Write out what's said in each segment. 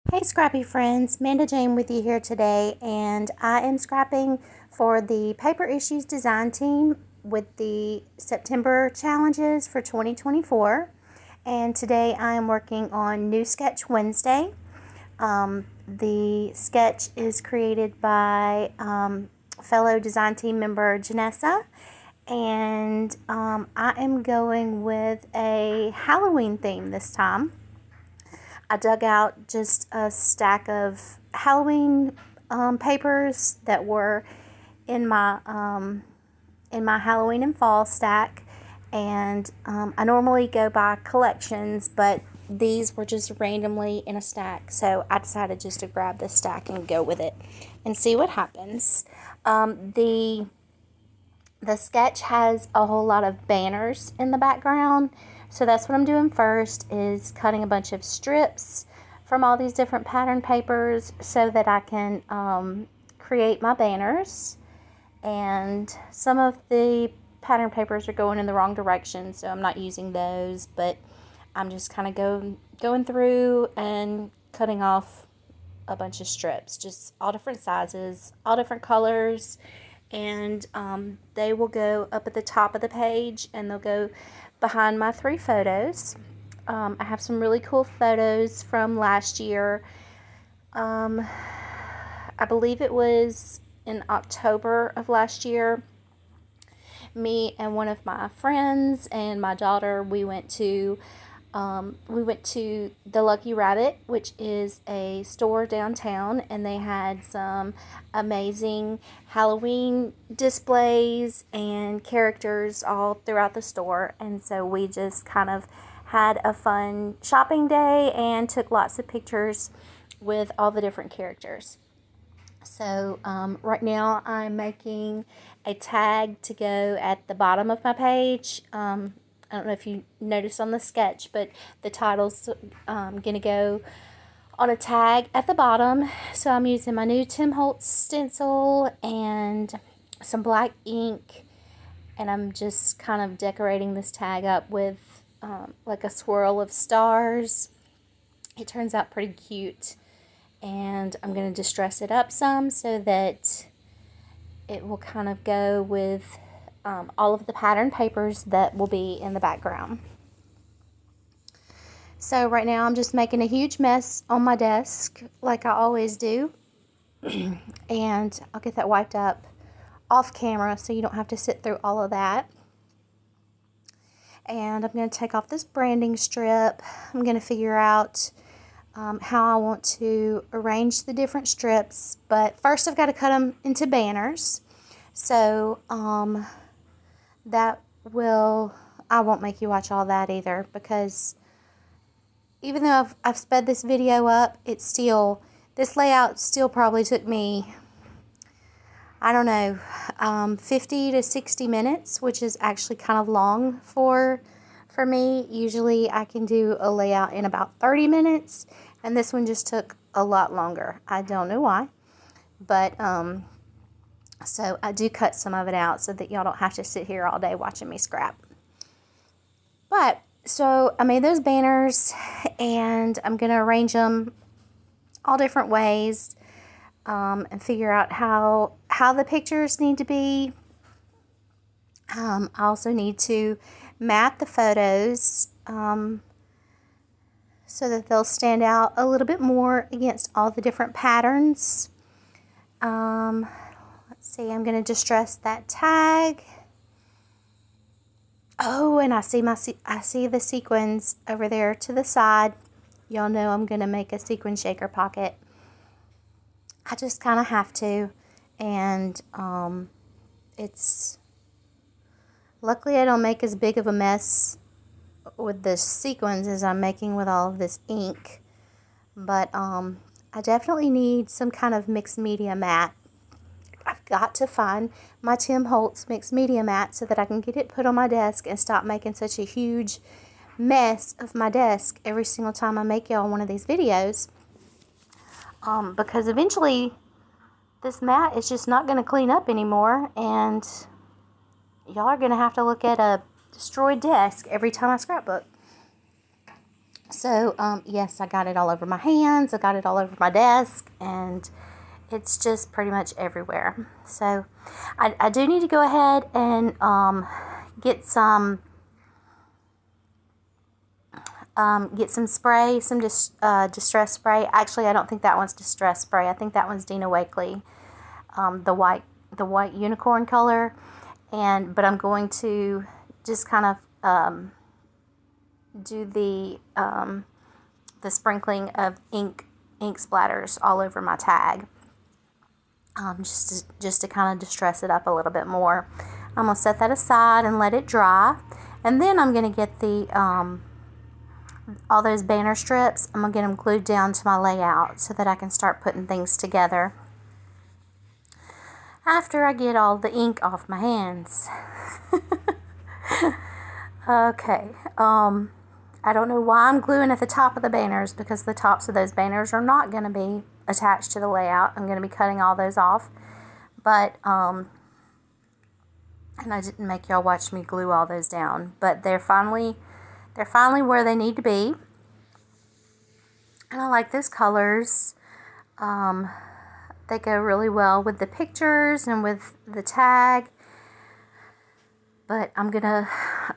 Hey scrappy friends, MandaJane with you here today, and I am scrapping for the Paper Issues Design Team with the September challenges for 2024. And today I am working on New Sketch Wednesday. The sketch is created by fellow design team member Janessa, and I am going with a Halloween theme this time. I dug out just a stack of Halloween papers that were in my Halloween and fall stack, and I normally go by collections, but these were just randomly in a stack, so I decided just to grab this stack and go with it and see what happens. The sketch has a whole lot of banners in the background, so that's what I'm doing first, is cutting a bunch of strips from all these different pattern papers so that I can create my banners. And some of the pattern papers are going in the wrong direction, so I'm not using those, but I'm just kind of going through and cutting off a bunch of strips, just all different sizes, all different colors, and they will go up at the top of the page, and they'll go behind my 3 photos. I have some really cool photos from last year. I believe it was in October of last year. Me and one of my friends and my daughter, we went to the Lucky Rabbit, which is a store downtown, and they had some amazing Halloween displays and characters all throughout the store. And so we just kind of had a fun shopping day and took lots of pictures with all the different characters. So right now I'm making a tag to go at the bottom of my page. I don't know if you noticed on the sketch, but the title's going to go on a tag at the bottom. So I'm using my new Tim Holtz stencil and some black ink, and I'm just kind of decorating this tag up with like a swirl of stars. It turns out pretty cute, and I'm going to distress it up some so that it will kind of go with all of the pattern papers that will be in the background. So right now I'm just making a huge mess on my desk like I always do, and I'll get that wiped up off camera so you don't have to sit through all of that. And I'm going to take off this branding strip. I'm going to figure out how I want to arrange the different strips, but first I've got to cut them into banners. So I won't make you watch all that either, because even though I've sped this video up, this layout still probably took me, I don't know, 50 to 60 minutes, which is actually kind of long for me. Usually I can do a layout in about 30 minutes, and this one just took a lot longer. I don't know why, but so I do cut some of it out so that y'all don't have to sit here all day watching me scrap. But so I made those banners, and I'm going to arrange them all different ways and figure out how the pictures need to be. I also need to mat the photos so that they'll stand out a little bit more against all the different patterns. Let's see, I'm going to distress that tag. Oh, and I see the sequins over there to the side. Y'all know I'm going to make a sequin shaker pocket. I just kind of have to, and it's luckily I don't make as big of a mess with the sequins as I'm making with all of this ink, but I definitely need some kind of mixed media mat. I've got to find my Tim Holtz mixed media mat so that I can get it put on my desk and stop making such a huge mess of my desk every single time I make y'all one of these videos. Because eventually this mat is just not going to clean up anymore, and y'all are going to have to look at a destroyed desk every time I scrapbook. So, yes, I got it all over my hands. I got it all over my desk, and it's just pretty much everywhere. So, I do need to go ahead and get some spray, some distress spray. Actually, I don't think that one's distress spray. I think that one's Dina Wakley, the white unicorn color. But I'm going to just kind of do the sprinkling of ink splatters all over my tag, just to kind of distress it up a little bit more. I'm gonna set that aside and let it dry, and then I'm gonna get the all those banner strips. I'm gonna get them glued down to my layout so that I can start putting things together after I get all the ink off my hands. Okay, I don't know why I'm gluing at the top of the banners, because the tops of those banners are not going to be attached to the layout. I'm going to be cutting all those off. But, and I didn't make y'all watch me glue all those down, but they're finally where they need to be. And I like those colors. They go really well with the pictures and with the tag. But I'm gonna,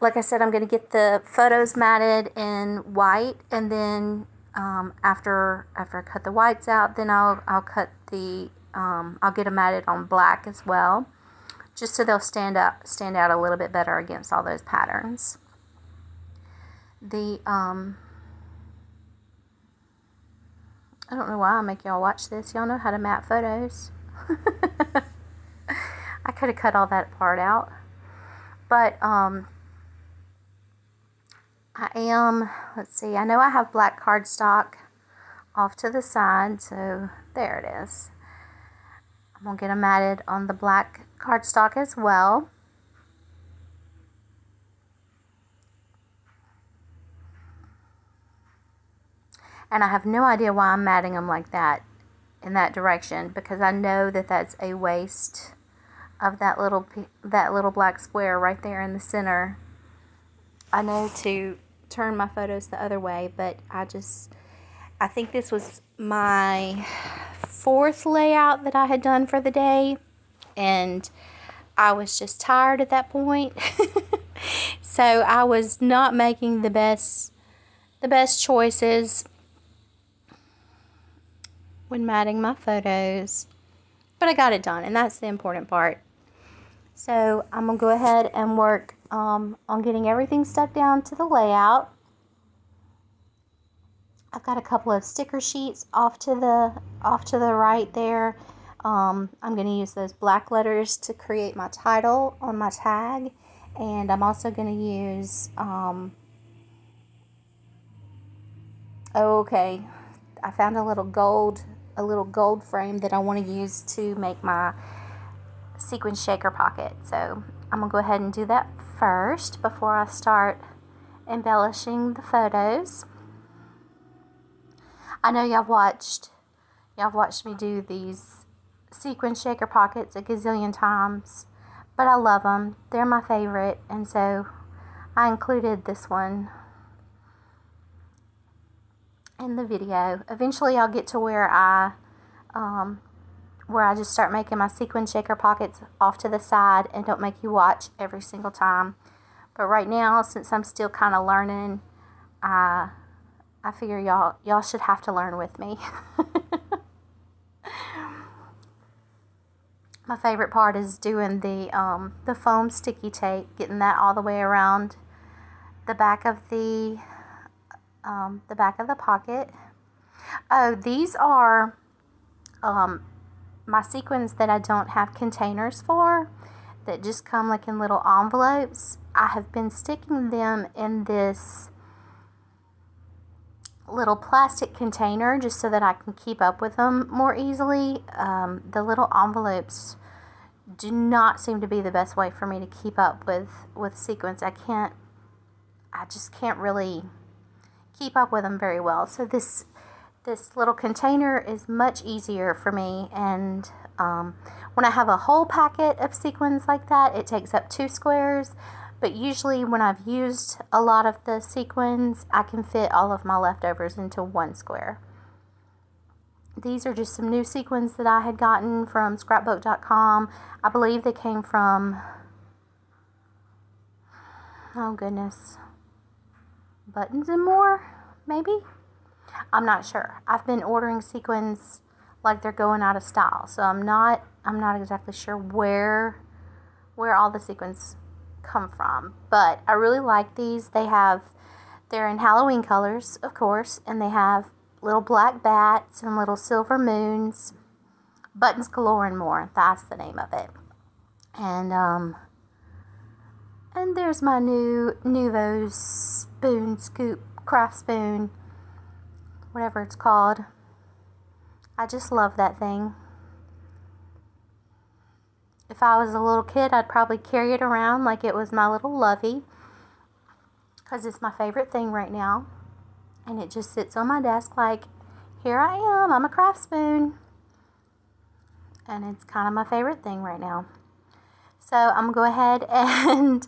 like I said, I'm gonna get the photos matted in white, and then after I cut the whites out, then I'll cut the I'll get them matted on black as well, just so they'll stand out a little bit better against all those patterns. I don't know why I make y'all watch this. Y'all know how to mat photos. I could have cut all that part out. But let's see, I know I have black cardstock off to the side, so there it is. I'm going to get them matted on the black cardstock as well. And I have no idea why I'm matting them like that, in that direction, because I know that that's a waste of that little black square right there in the center. I know to turn my photos the other way, but I think this was my 4th layout that I had done for the day, and I was just tired at that point. So I was not making the best choices when matting my photos, but I got it done, and that's the important part. So I'm going to go ahead and work on getting everything stuck down to the layout. I've got a couple of sticker sheets off to the right there. I'm going to use those black letters to create my title on my tag, and I'm also going to use okay, I found a little gold frame that I want to use to make my sequin shaker pocket. So I'm gonna go ahead and do that first before I start embellishing the photos. I know y'all watched me do these sequin shaker pockets a gazillion times, but I love them. They're my favorite, and so I included this one in the video. Eventually I'll get to where I just start making my sequin shaker pockets off to the side and don't make you watch every single time. But right now, since I'm still kind of learning, I figure y'all should have to learn with me. My favorite part is doing the foam sticky tape, getting that all the way around the back of the pocket. Oh, these are my sequins that I don't have containers for, that just come like in little envelopes. I have been sticking them in this little plastic container just so that I can keep up with them more easily. The little envelopes do not seem to be the best way for me to keep up with sequins. I just can't really keep up with them very well. So this little container is much easier for me, and when I have a whole packet of sequins like that, it takes up 2 squares, But usually when I've used a lot of the sequins, I can fit all of my leftovers into one square. These are just some new sequins that I had gotten from scrapbook.com. I believe they came from, oh goodness, Buttons and More, maybe? I'm not sure. I've been ordering sequins like they're going out of style, so I'm not exactly sure where all the sequins come from. But I really like these. They're in Halloween colors, of course, and they have little black bats and little silver moons. Buttons Galore and More, that's the name of it. And there's my new Nuvo spoon, scoop, craft spoon, whatever it's called. I just love that thing. If I was a little kid, I'd probably carry it around like it was my little lovey, because it's my favorite thing right now. And it just sits on my desk like, here I am, I'm a craft spoon. And it's kind of my favorite thing right now. So I'm going to go ahead and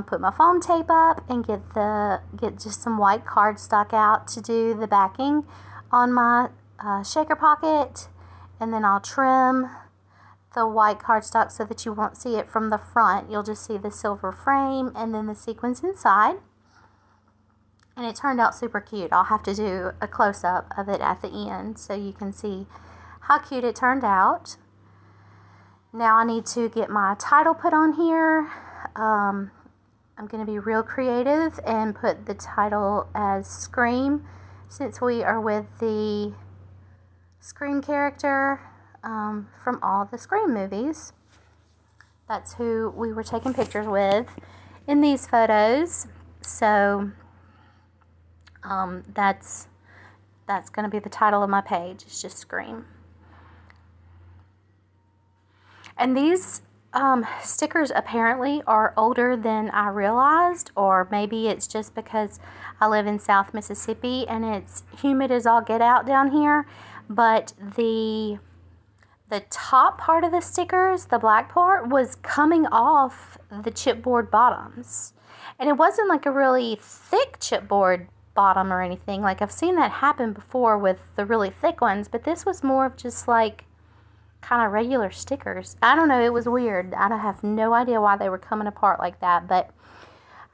put my foam tape up and get just some white cardstock out to do the backing on my shaker pocket. And then I'll trim the white cardstock so that you won't see it from the front. You'll just see the silver frame and then the sequins inside. And it turned out super cute. I'll have to do a close-up of it at the end so you can see how cute it turned out. Now I need to get my title put on here. I'm going to be real creative and put the title as Scream, since we are with the Scream character from all the Scream movies. That's who we were taking pictures with in these photos. So that's going to be the title of my page. It's just Scream. And these stickers apparently are older than I realized, or maybe it's just because I live in South Mississippi and it's humid as all get out down here. But the top part of the stickers, the black part, was coming off the chipboard bottoms. And it wasn't like a really thick chipboard bottom or anything. Like, I've seen that happen before with the really thick ones, but this was more of just like kind of regular stickers. I don't know, it was weird. I have no idea why they were coming apart like that, but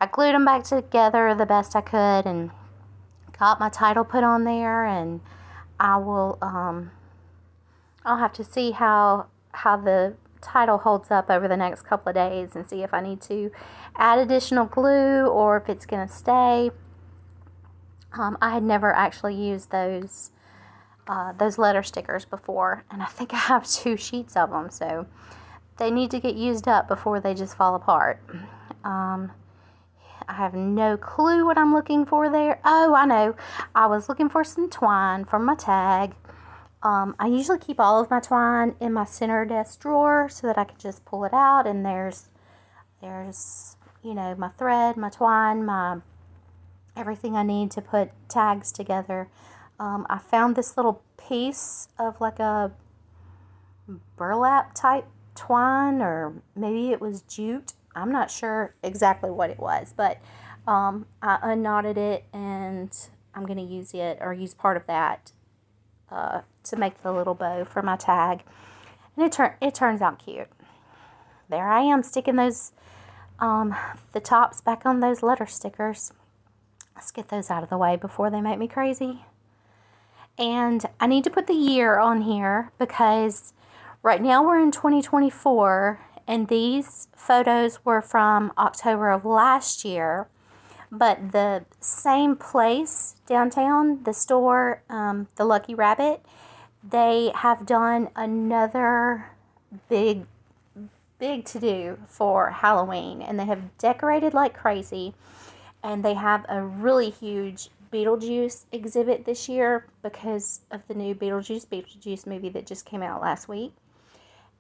I glued them back together the best I could and got my title put on there. And I will I'll have to see how the title holds up over the next couple of days and see if I need to add additional glue or if it's going to stay. I had never actually used those letter stickers before, and I think I have 2 sheets of them, so they need to get used up before they just fall apart. I have no clue what I'm looking for there. Oh, I know. I was looking for some twine for my tag. I usually keep all of my twine in my center desk drawer so that I can just pull it out, and there's my thread, my twine, my everything I need to put tags together. I found this little piece of like a burlap type twine, or maybe it was jute. I'm not sure exactly what it was, but I unknotted it, and I'm going to use part of that to make the little bow for my tag. And it turns out cute. There I am, sticking those the tops back on those letter stickers. Let's get those out of the way before they make me crazy. And I need to put the year on here because right now we're in 2024, and these photos were from October of last year. But the same place downtown, the store, the Lucky Rabbit, they have done another big to-do for Halloween, and they have decorated like crazy. And they have a really huge Beetlejuice exhibit this year because of the new Beetlejuice movie that just came out last week.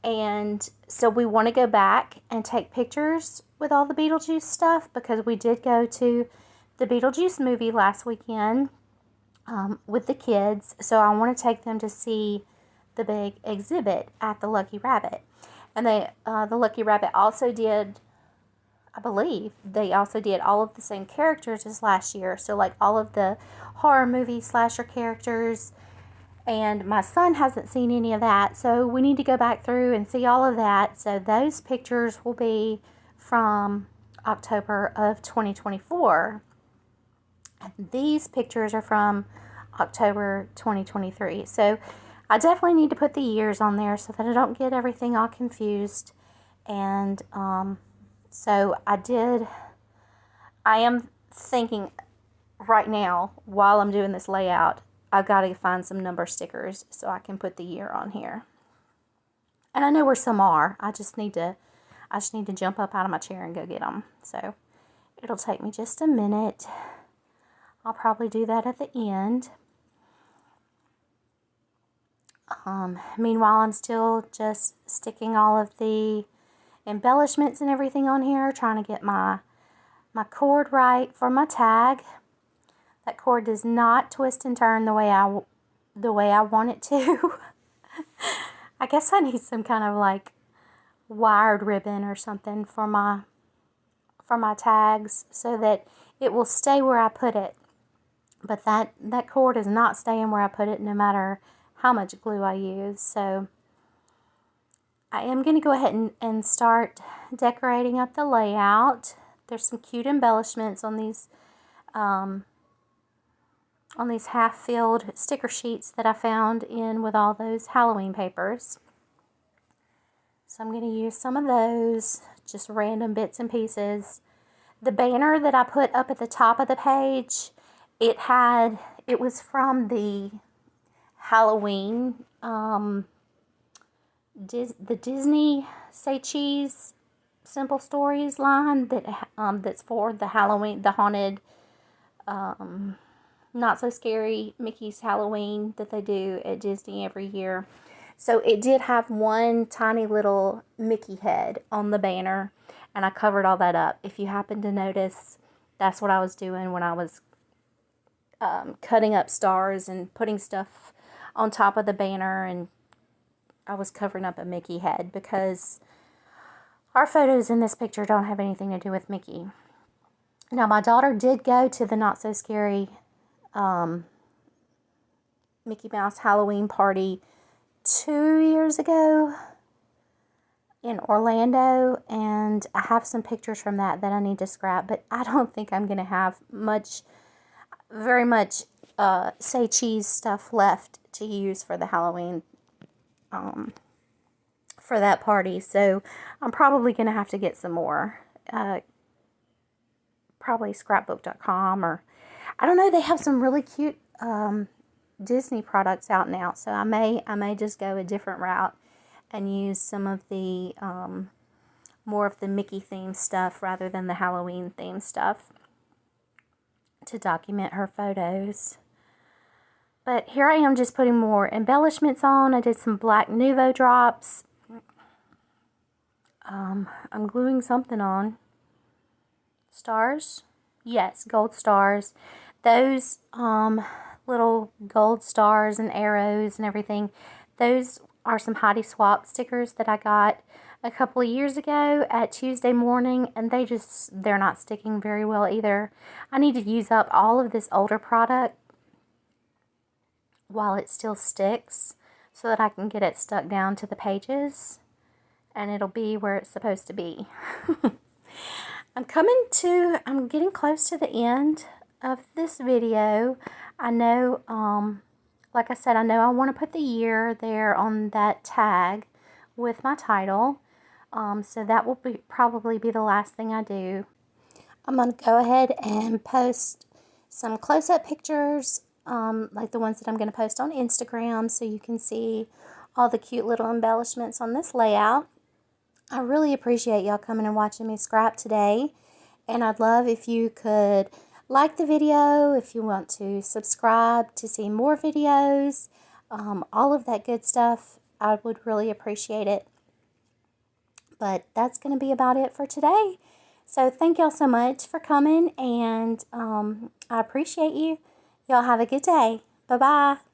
And so we want to go back and take pictures with all the Beetlejuice stuff because we did go to the Beetlejuice movie last weekend with the kids. So I want to take them to see the big exhibit at the Lucky Rabbit. And the Lucky Rabbit also did I believe they also did all of the same characters as last year. So like all of the horror movie slasher characters. And my son hasn't seen any of that. So we need to go back through and see all of that. So those pictures will be from October of 2024. And these pictures are from October 2023. So I definitely need to put the years on there so that I don't get everything all confused. And so I am thinking right now, while I'm doing this layout, I've got to find some number stickers so I can put the year on here. And I know where some are. I just need to jump up out of my chair and go get them. So it'll take me just a minute. I'll probably do that at the end. Meanwhile, I'm still just sticking all of the embellishments and everything on here, trying to get my cord right for my tag. That cord does not twist and turn the way I want it to. I guess I need some kind of like wired ribbon or something for my tags so that it will stay where I put it. But that cord is not staying where I put it no matter how much glue I use. So I am going to go ahead and start decorating up the layout. There's some cute embellishments on these half-filled sticker sheets that I found in with all those Halloween papers. So I'm going to use some of those, just random bits and pieces. The banner that I put up at the top of the page, it was from the Halloween, the Disney Say Cheese Simple Stories line that's for the Halloween, the haunted, not so scary Mickey's Halloween that they do at Disney every year. So it did have one tiny little Mickey head on the banner, and I covered all that up. If you happen to notice, that's what I was doing when I was cutting up stars and putting stuff on top of the banner, and I was covering up a Mickey head because our photos in this picture don't have anything to do with Mickey. Now, my daughter did go to the Not So Scary Mickey Mouse Halloween party 2 years ago in Orlando, and I have some pictures from that I need to scrap, but I don't think I'm going to have very much Say Cheese stuff left to use for the Halloween for that party. So I'm probably going to have to get some more. Probably scrapbook.com, or I don't know, they have some really cute Disney products out now. So I may just go a different route and use some of the more of the Mickey themed stuff rather than the Halloween themed stuff to document her photos. But here I am just putting more embellishments on. I did some black Nuvo drops. I'm gluing something on. Stars? Yes, gold stars. Those little gold stars and arrows and everything, those are some Heidi Swap stickers that I got a couple of years ago at Tuesday Morning, and they're not sticking very well either. I need to use up all of this older product while it still sticks so that I can get it stuck down to the pages and it'll be where it's supposed to be. I'm getting close to the end of this video. I know, like I said, I know I want to put the year there on that tag with my title. So that will probably be the last thing I do. I'm going to go ahead and post some close-up pictures, like the ones that I'm going to post on Instagram, so you can see all the cute little embellishments on this layout. I really appreciate y'all coming and watching me scrap today, and I'd love if you could like the video, if you want to subscribe to see more videos, all of that good stuff. I would really appreciate it. But that's going to be about it for today. So thank y'all so much for coming, and I appreciate you. Y'all have a good day. Bye-bye.